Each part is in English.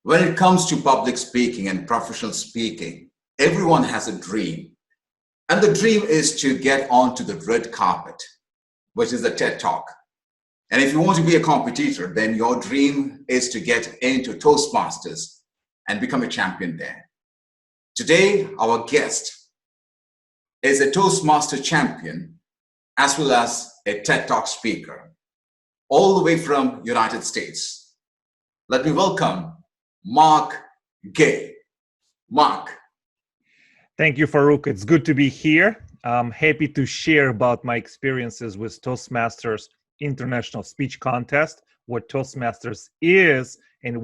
When it comes to public speaking and professional speaking, everyone has a dream. And the dream is to get onto the red carpet, which is the TED Talk. And if you want to be a competitor, then your dream is to get into ToastMasters and become a champion there. Today, our guest is a Toastmaster champion, as well as a TED Talk speaker, all the way from United States. Let me welcome Mark Gay. Mark. Thank you, Farookh. It's good to be here. I'm happy to share about my experiences with ToastMasters International Speech Contest, what ToastMasters is, and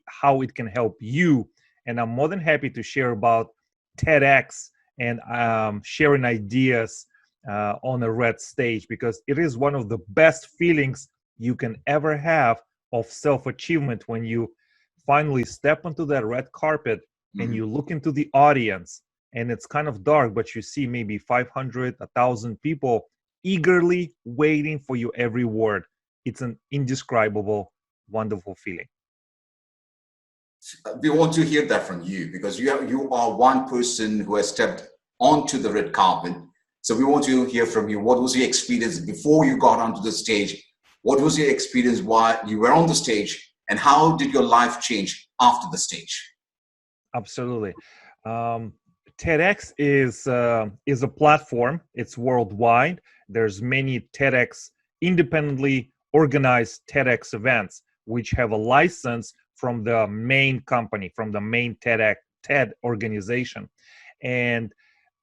how it can help you. And I'm more than happy to share about TEDx and sharing ideas on a red stage, because it is one of the best feelings you can ever have of self-achievement when you finally step onto that red carpet and you look into the audience. And it's kind of dark, but you see maybe 500, 1,000 people eagerly waiting for your every word. It's an indescribable, wonderful feeling. We want to hear that from you, because you are one person who has stepped onto the red carpet. So we want to hear from you. What was your experience before you got onto the stage? What was your experience while you were on the stage? And how did your life change after the stage? Absolutely. TEDx is a platform. It's worldwide. There's many TEDx independently organized TEDx events, which have a license from the main company, from the main TED organization. And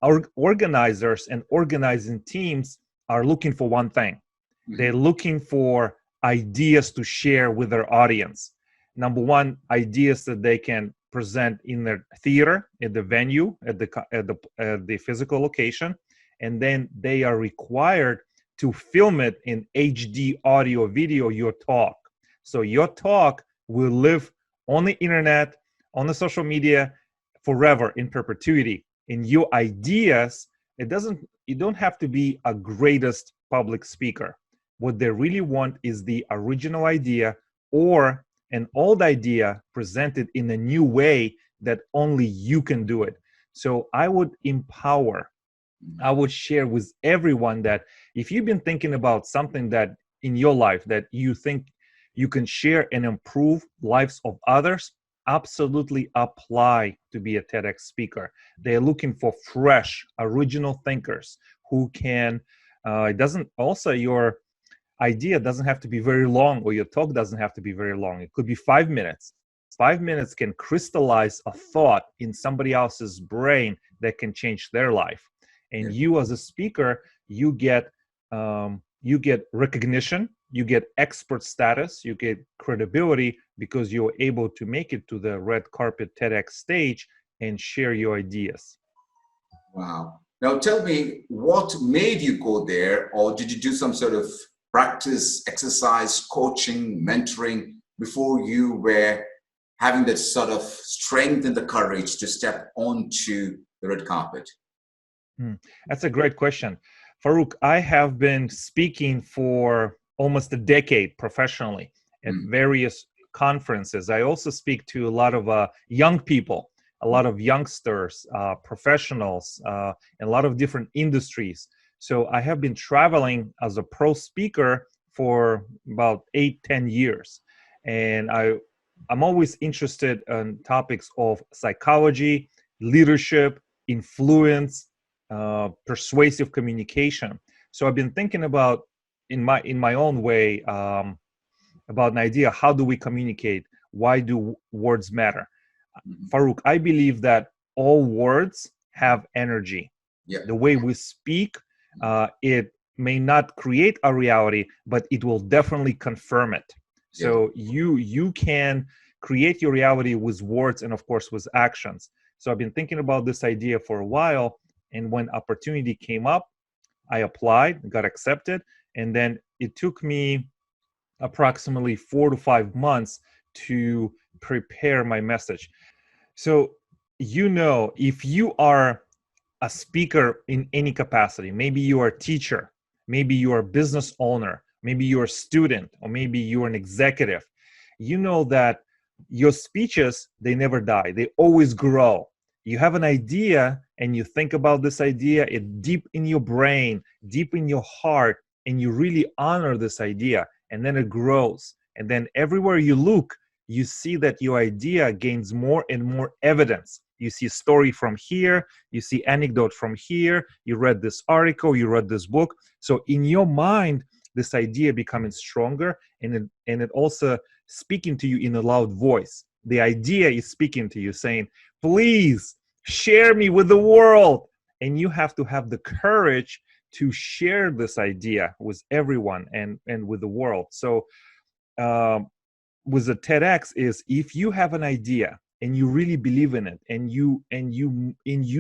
our organizers and organizing teams are looking for one thing. They're looking for ideas to share with their audience. Number one, ideas that they can present in their theater, at the venue, at the physical location, and then they are required to film it in HD audio video, your talk. So your talk will live on the internet, on the social media forever, in perpetuity. And your ideas, you don't have to be a greatest public speaker. What they really want is the original idea or an old idea presented in a new way that only you can do it. So I would share with everyone that if you've been thinking about something that in your life that you think you can share and improve lives of others, absolutely apply to be a TEDx speaker. They're looking for fresh, original thinkers who can, your idea doesn't have to be very long, or your talk doesn't have to be very long. It could be 5 minutes. 5 minutes can crystallize a thought in somebody else's brain that can change their life. And you as a speaker, you get recognition, you get expert status, you get credibility because you're able to make it to the red carpet TEDx stage and share your ideas. Wow. Now tell me, what made you go there, or did you do some sort of practice, exercise, coaching, mentoring before you were having that sort of strength and the courage to step onto the red carpet? That's a great question. Farookh, I have been speaking for almost a decade professionally at various conferences. I also speak to a lot of young people, a lot of youngsters, professionals, and a lot of different industries. So I have been traveling as a pro speaker for about 8-10 years. And I'm always interested in topics of psychology, leadership, influence, persuasive communication. So I've been thinking about, in my own way, about an idea, how do we communicate? Why do words matter? Farookh, I believe that all words have energy. The way we speak, it may not create a reality, but it will definitely confirm it. So you can create your reality with words and, of course, with actions. So I've been thinking about this idea for a while, and when opportunity came up, I applied, got accepted, and then it took me approximately 4 to 5 months to prepare my message. So, if you are a speaker in any capacity, maybe you are a teacher, maybe you are a business owner, maybe you're a student, or maybe you're an executive, you know that your speeches, they never die. They always grow. You have an idea and you think about this idea, it deep in your brain, deep in your heart, and you really honor this idea, and then it grows. And then everywhere you look, you see that your idea gains more and more evidence. You see a story from here, you see anecdote from here, you read this article, you read this book. So in your mind, this idea becoming stronger, and it also speaking to you in a loud voice. The idea is speaking to you saying, please share me with the world. And you have to have the courage to share this idea with everyone and with the world. So with the TEDx is, if you have an idea and you really believe in it, and you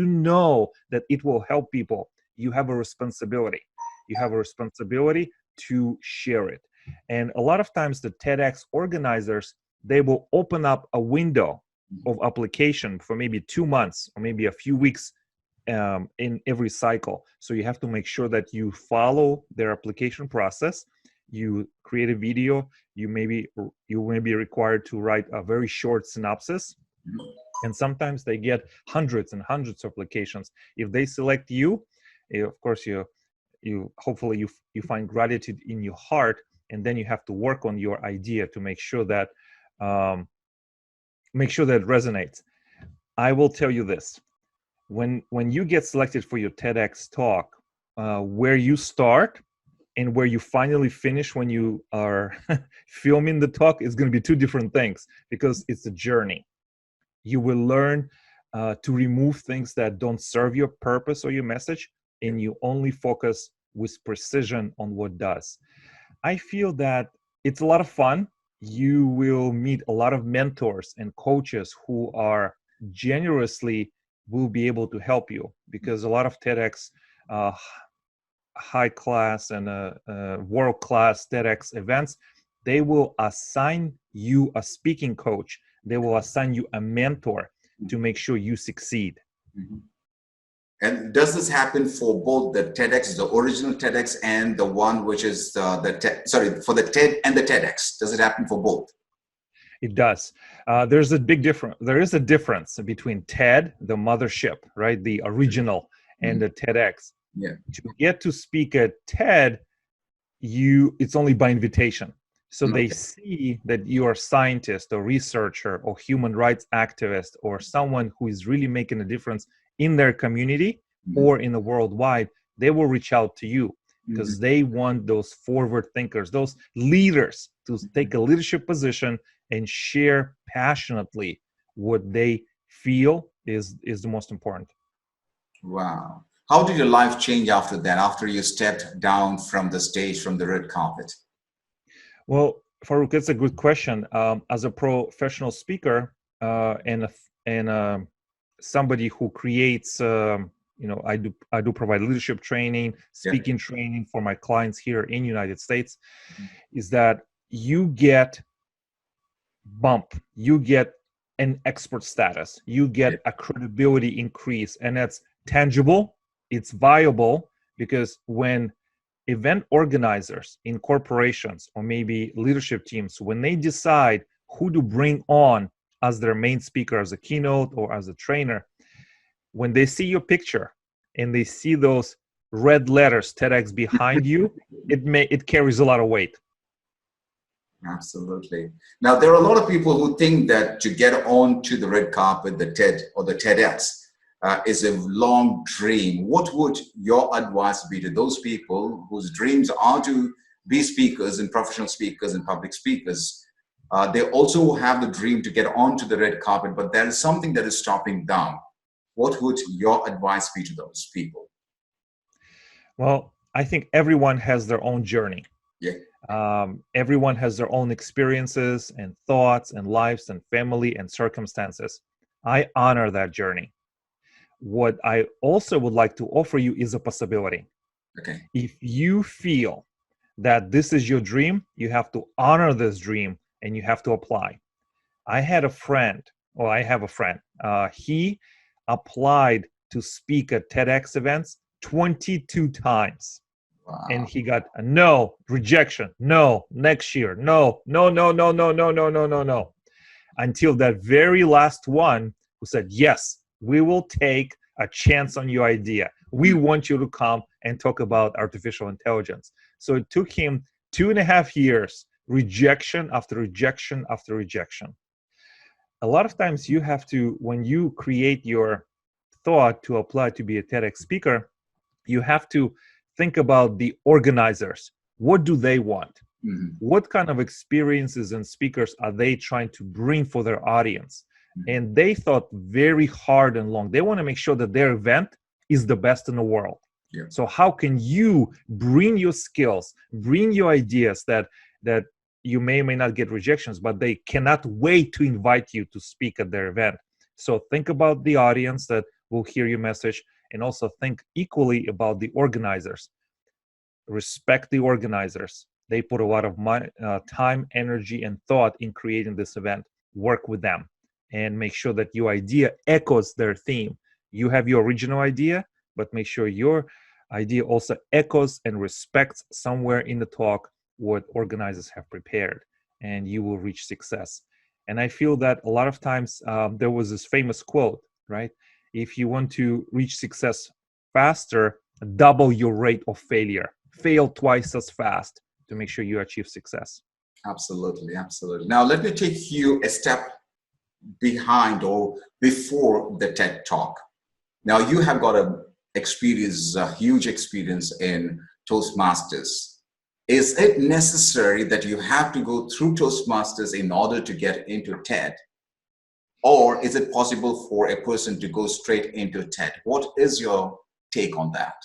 know that it will help people, you have a responsibility. You have a responsibility to share it. And a lot of times the TEDx organizers, they will open up a window of application for maybe 2 months or maybe a few weeks in every cycle. So you have to make sure that you follow their application process. You create a video. You may be required to write a very short synopsis. And sometimes they get hundreds and hundreds of applications. If they select you, of course, you hopefully you find gratitude in your heart, and then you have to work on your idea to make sure that it resonates. I will tell you this: when you get selected for your TEDx talk, where you start and where you finally finish when you are filming the talk is going to be two different things, because it's a journey. You will learn to remove things that don't serve your purpose or your message, and you only focus with precision on what does. I feel that it's a lot of fun. You will meet a lot of mentors and coaches who are generously will be able to help you, because a lot of TEDx high class and world class TEDx events, they will assign you a speaking coach. They will assign you a mentor to make sure you succeed. Mm-hmm. And does this happen for both the TEDx, the original TEDx, and the one which is for the TED and the TEDx? Does it happen for both? It does. There's a big difference. There is a difference between TED, the mothership, right, the original, and the TEDx. Yeah. To get to speak at TED, it's only by invitation. So they see that you are a scientist or researcher or human rights activist or someone who is really making a difference in their community or in the worldwide. They will reach out to you because they want those forward thinkers, those leaders, to take a leadership position and share passionately what they feel is the most important. Wow. How did your life change after that, after you stepped down from the stage, from the red carpet? Well, Farookh, that's a good question. As a professional speaker and somebody who creates, I do provide leadership training, speaking training for my clients here in the United States, is that you get you get an expert status, you get a credibility increase, and that's tangible, it's viable, because when event organizers in corporations or maybe leadership teams, when they decide who to bring on as their main speaker, as a keynote or as a trainer, when they see your picture and they see those red letters TEDx behind you, it carries a lot of weight. Absolutely. Now, there are a lot of people who think that to get on to the red carpet, the TED or the TEDx, is a long dream. What would your advice be to those people whose dreams are to be speakers and professional speakers and public speakers? They also have the dream to get onto the red carpet, but there is something that is stopping them. What would your advice be to those people? Well, I think everyone has their own journey. Everyone has their own experiences and thoughts and lives and family and circumstances. I honor that journey. What I also would like to offer you is a possibility. If you feel that this is your dream, you have to honor this dream and you have to apply. I have a friend. He applied to speak at TEDx events 22 times. Wow. And he got a no, rejection, no, next year, no. until that very last one who said, yes, we will take a chance on your idea. We want you to come and talk about artificial intelligence. So it took him 2.5 years, rejection after rejection after rejection. A lot of times you have to, when you create your thought to apply to be a TEDx speaker, you have to think about the organizers. What do they want? Mm-hmm. What kind of experiences and speakers are they trying to bring for their audience? Mm-hmm. And they thought very hard and long. They want to make sure that their event is the best in the world. Yeah. So how can you bring your skills, bring your ideas that you may or may not get rejections, but they cannot wait to invite you to speak at their event? So think about the audience that will hear your message, and also think equally about the organizers. Respect the organizers. They put a lot of time, energy, and thought in creating this event. Work with them and make sure that your idea echoes their theme. You have your original idea, but make sure your idea also echoes and respects somewhere in the talk what organizers have prepared, and you will reach success. And I feel that a lot of times there was this famous quote, right? If you want to reach success faster, double your rate of failure. Fail twice as fast to make sure you achieve success. Absolutely, absolutely. Now, let me take you a step behind or before the TED Talk. Now, you have got a huge experience in ToastMasters. Is it necessary that you have to go through ToastMasters in order to get into TED? Or is it possible for a person to go straight into TED? What is your take on that?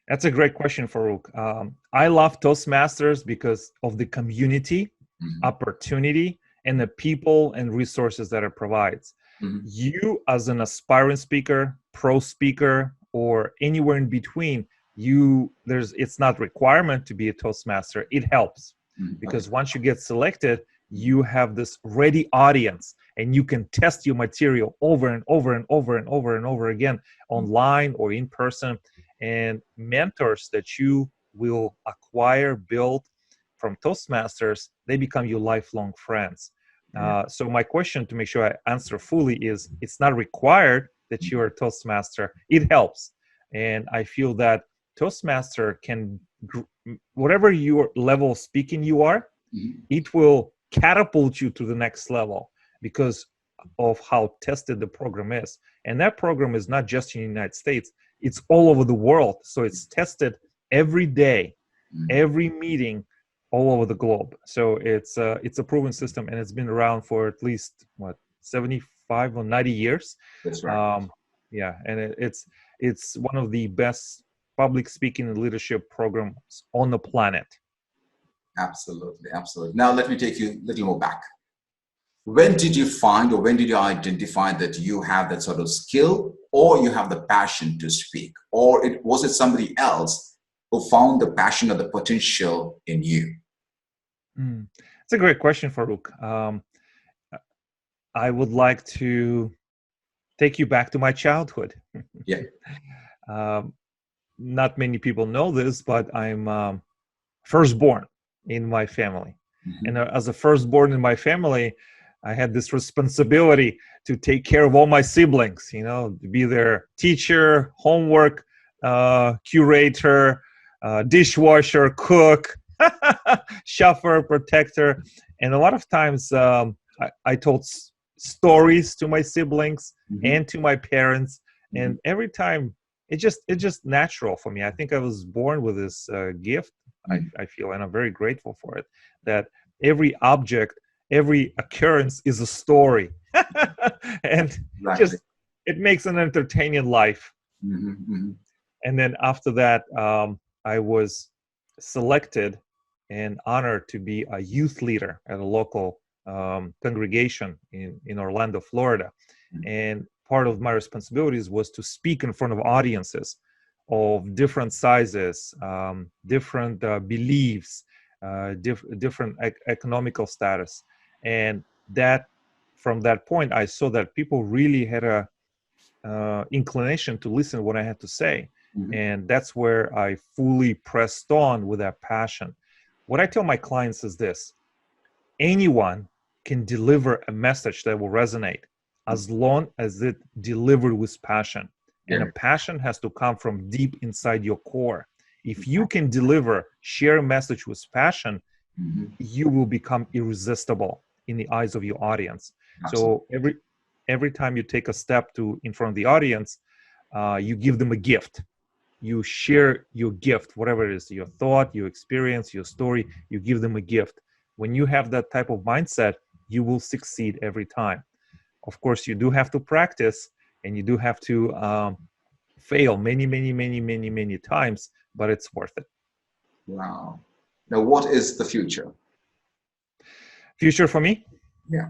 That's a great question, Farookh. I love ToastMasters because of the community, mm-hmm. opportunity, and the people and resources that it provides. Mm-hmm. You, as an aspiring speaker, pro speaker, or anywhere in between, it's not requirement to be a Toastmaster. It helps, mm-hmm. because once you get selected, you have this ready audience, and you can test your material over and over and over and over and over again, online or in person. And mentors that you will acquire, build from Toastmasters, they become your lifelong friends. So my question, to make sure I answer fully, is it's not required that you're a Toastmaster. It helps. And I feel that Toastmaster can, whatever your level of speaking you are, mm-hmm. it will catapult you to the next level because of how tested the program is. And that program is not just in the United States, it's all over the world. So it's tested every day, mm-hmm. every meeting, all over the globe. So it's a proven system, and it's been around for at least 75 or 90 years. That's right. Yeah, and it's one of the best public speaking and leadership programs on the planet. Absolutely, absolutely. Now let me take you a little more back. When did you find, or when did you identify that you have that sort of skill, or you have the passion to speak, or was it somebody else who found the passion or the potential in you? It's a great question, Farookh. I would like to take you back to my childhood. Yeah. Not many people know this, but I'm firstborn in my family. Mm-hmm. And as a firstborn in my family, I had this responsibility to take care of all my siblings, to be their teacher, homework curator, dishwasher, cook, chauffeur, protector. And a lot of times I told stories to my siblings, mm-hmm. and to my parents. Mm-hmm. And every time it's just natural for me. I think I was born with this gift. Mm-hmm. I feel, and I'm very grateful for it, that every object, every occurrence is a story. And exactly. It makes an entertaining life. Mm-hmm, mm-hmm. And then after that, I was selected and honored to be a youth leader at a local congregation in Orlando, Florida. Mm-hmm. And part of my responsibilities was to speak in front of audiences of different sizes, different beliefs, different economical status. And that, from that point, I saw that people really had a inclination to listen to what I had to say. Mm-hmm. And that's where I fully pressed on with that passion. What I tell my clients is this: anyone can deliver a message that will resonate as long as it delivered with passion. And a passion has to come from deep inside your core. If you can share a message with passion, you will become irresistible in the eyes of your audience. Absolutely. So every time you take a step in front of the audience, you give them a gift. You share your gift, whatever it is, your thought, your experience, your story, you give them a gift. When you have that type of mindset, you will succeed every time. Of course, you do have to practice, and you do have to fail many times, but it's worth it. Wow. Now, what is the future? Future for me? Yeah.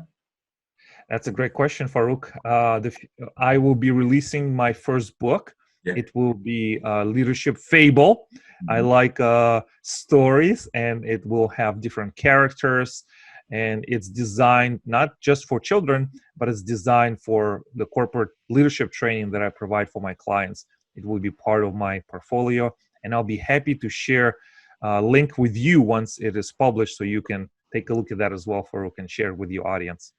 That's a great question, Farookh. I will be releasing my first book. Yeah. It will be Leadership Fable. I like stories, and it will have different characters, and it's designed not just for children, but it's designed for the corporate leadership training that I provide for my clients. It will be part of my portfolio, and I'll be happy to share a link with you once it is published, so you can take a look at that as well, Farookh, and share with your audience.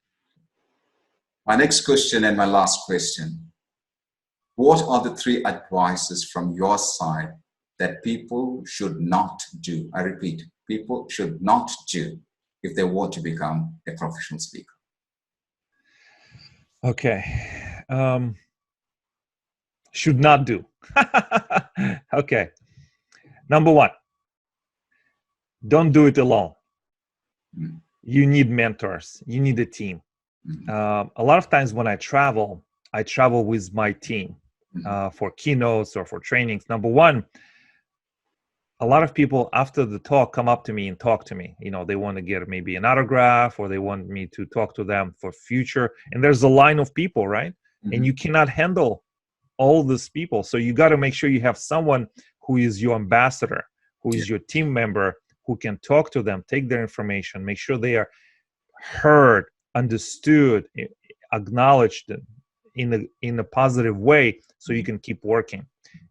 My next question and my last question. What are the 3 advices from your side that people should not do? I repeat, people should not do if they want to become a professional speaker. Okay. Should not do. Okay. Number 1, don't do it alone. You need mentors. You need a team. A lot of times when I travel with my team for keynotes or for trainings. Number 1, a lot of people after the talk come up to me and talk to me. They want to get maybe an autograph, or they want me to talk to them for future. And there's a line of people, right? And you cannot handle all these people. So you got to make sure you have someone who is your ambassador, who is your team member, who can talk to them, take their information, make sure they are heard, understood, acknowledged in a positive way, so you can keep working.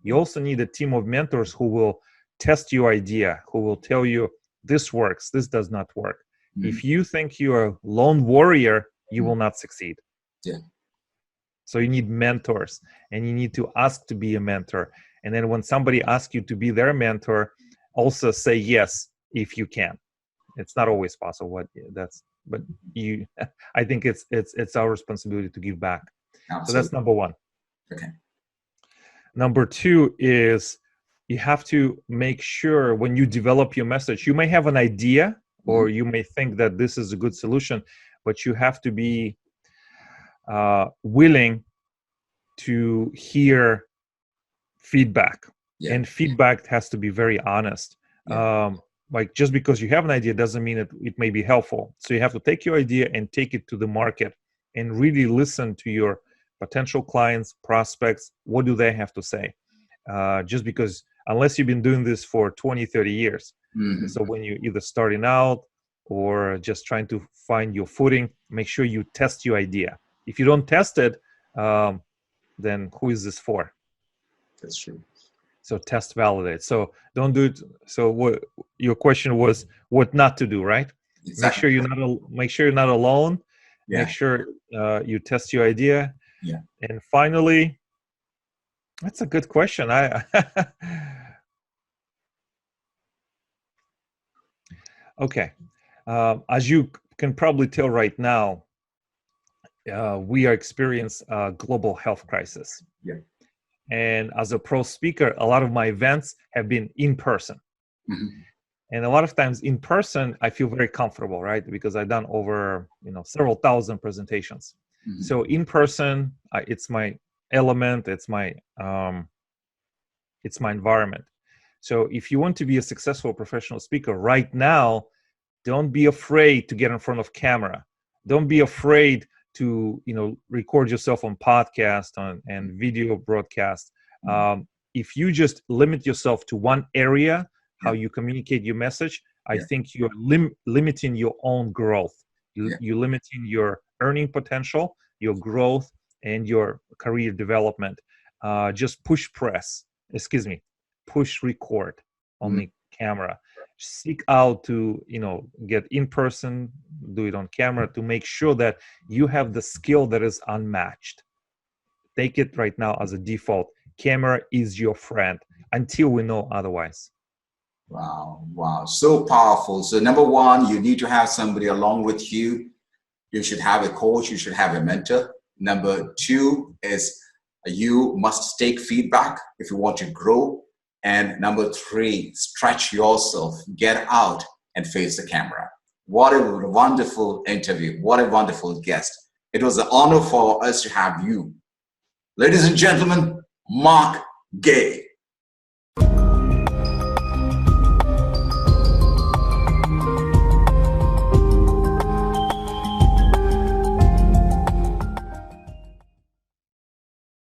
You also need a team of mentors who will test your idea, who will tell you this works, this does not work. If you think you're a lone warrior, you will not succeed. So you need mentors, and you need to ask to be a mentor. And then when somebody asks you to be their mentor, also say yes if you can. It's not always possible. But I think it's our responsibility to give back. Absolutely. So that's number 1. Okay. Number 2 is you have to make sure when you develop your message, you may have an idea, or you may think that this is a good solution, but you have to be willing to hear feedback. And feedback has to be very honest. Like, just because you have an idea doesn't mean it may be helpful. So you have to take your idea and take it to the market and really listen to your potential clients, prospects. What do they have to say? Just because, unless you've been doing this for 20, 30 years. So when you're either starting out or just trying to find your footing, make sure you test your idea. If you don't test it, then who is this for? That's true. So test, validate. So don't do it. So what your question was, what not to do, right? Exactly. Make sure you're not alone. Make sure you test your idea. And finally, that's a good question. Okay. As you can probably tell right now, we are experiencing a global health crisis. And as a pro speaker, a lot of my events have been in person. And a lot of times in person, I feel very comfortable, right? Because I've done over, several thousand presentations. So in person, it's my element, it's my environment. So if you want to be a successful professional speaker right now, don't be afraid to get in front of camera. Don't be afraid to record yourself on podcast and video broadcast. If you just limit yourself to one area, how you communicate your message, I think you're limiting your own growth. You're limiting your earning potential, your growth, and your career development. Just push record on the camera, seek out to, get in person, do it on camera, to make sure that you have the skill that is unmatched. Take it right now as a default. Camera is your friend until we know otherwise. Wow, wow, so powerful. So number one, you need to have somebody along with you. You should have a coach, you should have a mentor. Number two is you must take feedback if you want to grow. And number three, stretch yourself, get out and face the camera. What a wonderful interview. What a wonderful guest. It was an honor for us to have you. Ladies and gentlemen, Mark Gay.